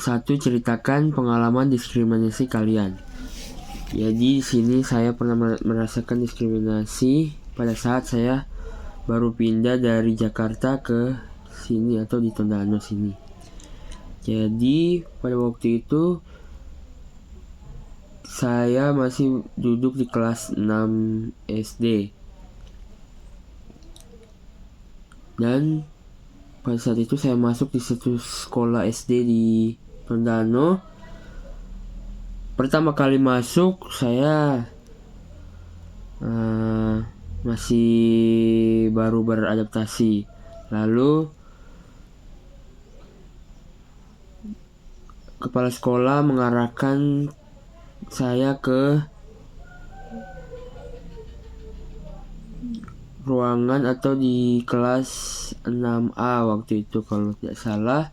1. Ceritakan pengalaman diskriminasi kalian. Jadi di sini saya pernah merasakan diskriminasi pada saat saya baru pindah dari Jakarta ke sini atau di Tondano sini. Jadi pada waktu itu saya masih duduk di kelas 6 SD. Dan pada saat itu saya masuk di satu sekolah SD di Tondano. Pertama kali masuk saya masih baru beradaptasi. Lalu kepala sekolah mengarahkan saya ke ruangan atau di kelas 6A waktu itu kalau tidak salah,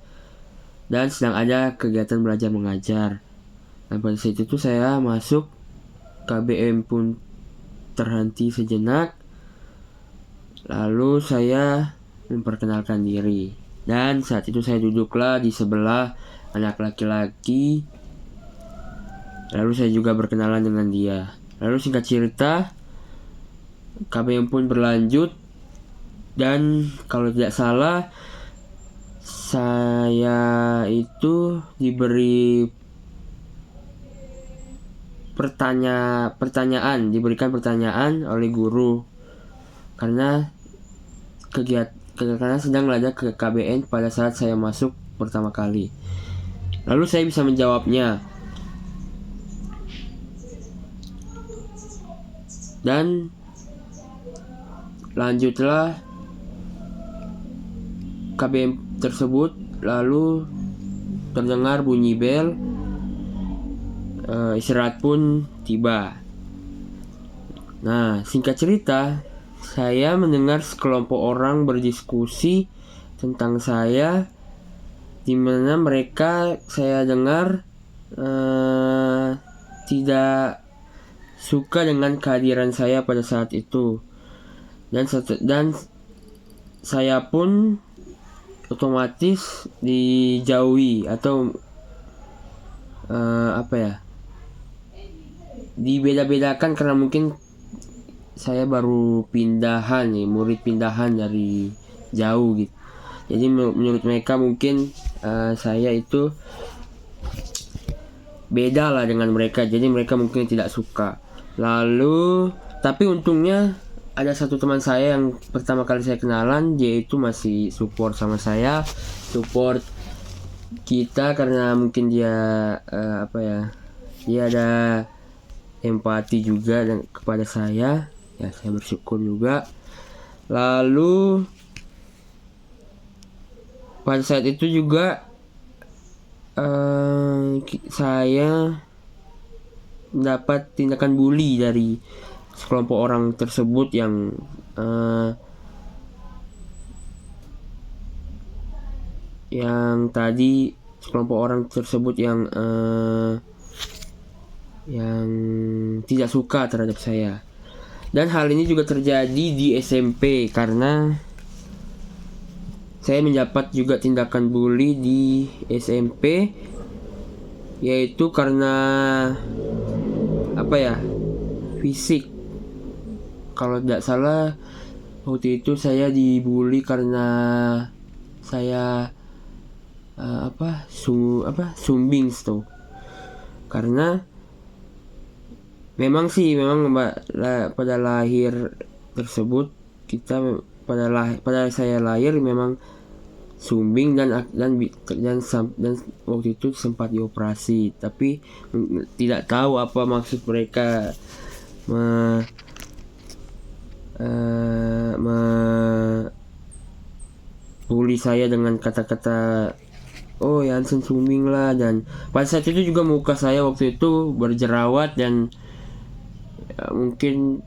dan sedang ada kegiatan belajar mengajar. Dan pada saat itu saya masuk, KBM pun terhenti sejenak. Lalu saya memperkenalkan diri, dan saat itu saya duduklah di sebelah anak laki-laki. Lalu saya juga berkenalan dengan dia. Lalu singkat cerita, KBM pun berlanjut, dan kalau tidak salah saya itu diberikan pertanyaan oleh guru karena sedang ada ke KBN pada saat saya masuk pertama kali. Lalu saya bisa menjawabnya, dan lanjutlah KBM tersebut. Lalu terdengar bunyi bel, istirahat pun tiba. Nah, singkat cerita, saya mendengar sekelompok orang berdiskusi tentang saya, di mana mereka saya dengar tidak suka dengan kehadiran saya pada saat itu. Dan saya pun otomatis dijauhi atau dibeda-bedakan karena mungkin saya baru pindahan murid pindahan dari jauh gitu. Jadi menurut mereka mungkin saya itu beda lah dengan mereka, jadi mereka mungkin tidak suka. Lalu tapi untungnya ada satu teman saya yang pertama kali saya kenalan, dia itu masih support sama saya, support kita karena mungkin dia dia ada empati juga dan kepada saya, ya saya bersyukur juga. Lalu pada saat itu juga saya mendapat tindakan bully dari sekelompok orang tersebut yang tadi sekelompok orang tersebut yang tidak suka terhadap saya. Dan hal ini juga terjadi di SMP karena saya mendapat juga tindakan bully di SMP, yaitu karena fisik. Kalau tidak salah waktu itu saya dibully karena saya sumbing tuh. Karena memang pada lahir tersebut pada saya lahir memang sumbing dan waktu itu sempat dioperasi, tapi tidak tahu apa maksud mereka bully saya dengan kata-kata Yansen sumbing lah. Dan pada saat itu juga muka saya waktu itu berjerawat dan mungkin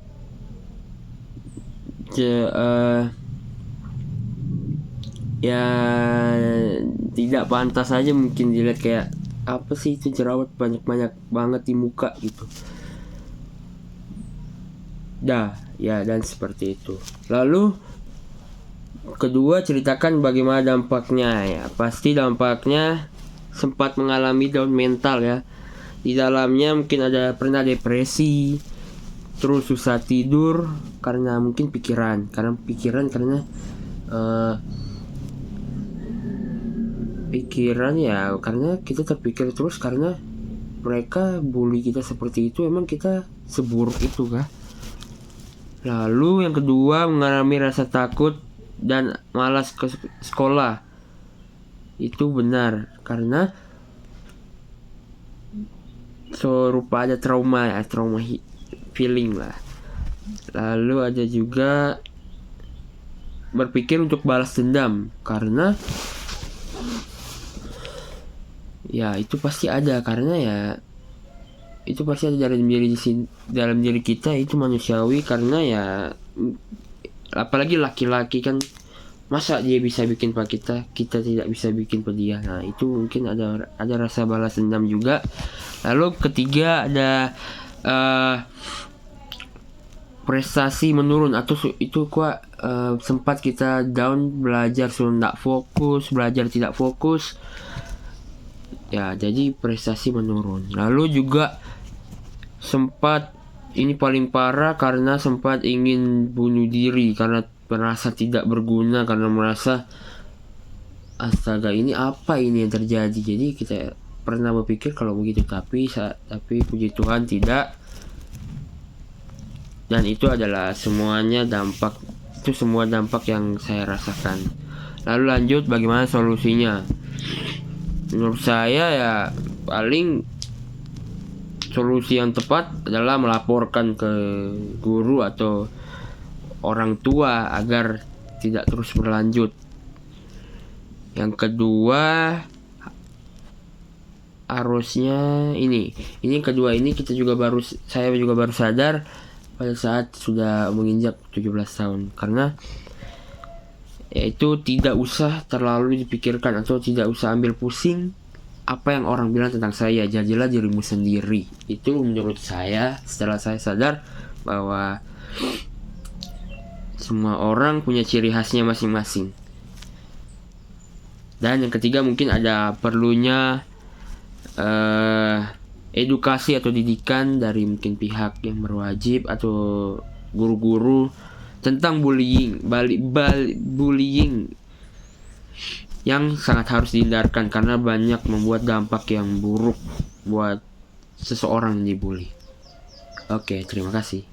tidak pantas aja mungkin dilihat, kayak apa sih itu jerawat banyak banget di muka gitu. Dan seperti itu. Lalu kedua, ceritakan bagaimana dampaknya. Ya pasti dampaknya sempat mengalami down mental ya. Di dalamnya mungkin ada pernah depresi, terus susah tidur karena mungkin pikiran karena ya, karena kita terpikir terus karena mereka bully kita seperti itu, emang kita seburuk itu kah? Lalu yang kedua, mengalami rasa takut dan malas ke sekolah. Itu benar karena serupa ada trauma feeling lah. Lalu ada juga berpikir untuk balas dendam karena ya itu pasti ada, karena ya itu pasti ada dalam diri kita, itu manusiawi. Karena ya apalagi laki-laki kan, masa dia bisa bikin pak kita tidak bisa bikin pak dia. Nah itu mungkin ada rasa balas dendam juga. Lalu ketiga ada prestasi menurun, atau itu sempat kita down, belajar belajar tidak fokus ya, jadi prestasi menurun. Lalu juga sempat, ini paling parah, karena sempat ingin bunuh diri karena merasa tidak berguna, karena merasa astaga ini apa ini yang terjadi. Jadi kita pernah berpikir kalau begitu, tapi puji Tuhan tidak. Dan itu adalah semua dampak yang saya rasakan. Lalu lanjut, bagaimana solusinya? Menurut saya ya paling solusi yang tepat adalah melaporkan ke guru atau orang tua agar tidak terus berlanjut. Yang kedua, harusnya saya juga baru sadar pada saat sudah menginjak 17 tahun, karena yaitu tidak usah terlalu dipikirkan atau tidak usah ambil pusing apa yang orang bilang tentang saya. Jadilah dirimu sendiri. Itu menurut saya setelah saya sadar bahwa semua orang punya ciri khasnya masing-masing. Dan yang ketiga, mungkin ada perlunya edukasi atau didikan dari mungkin pihak yang berwajib atau guru-guru tentang bullying yang sangat harus dihindarkan, karena banyak membuat dampak yang buruk buat seseorang yang dibully. Oke, terima kasih.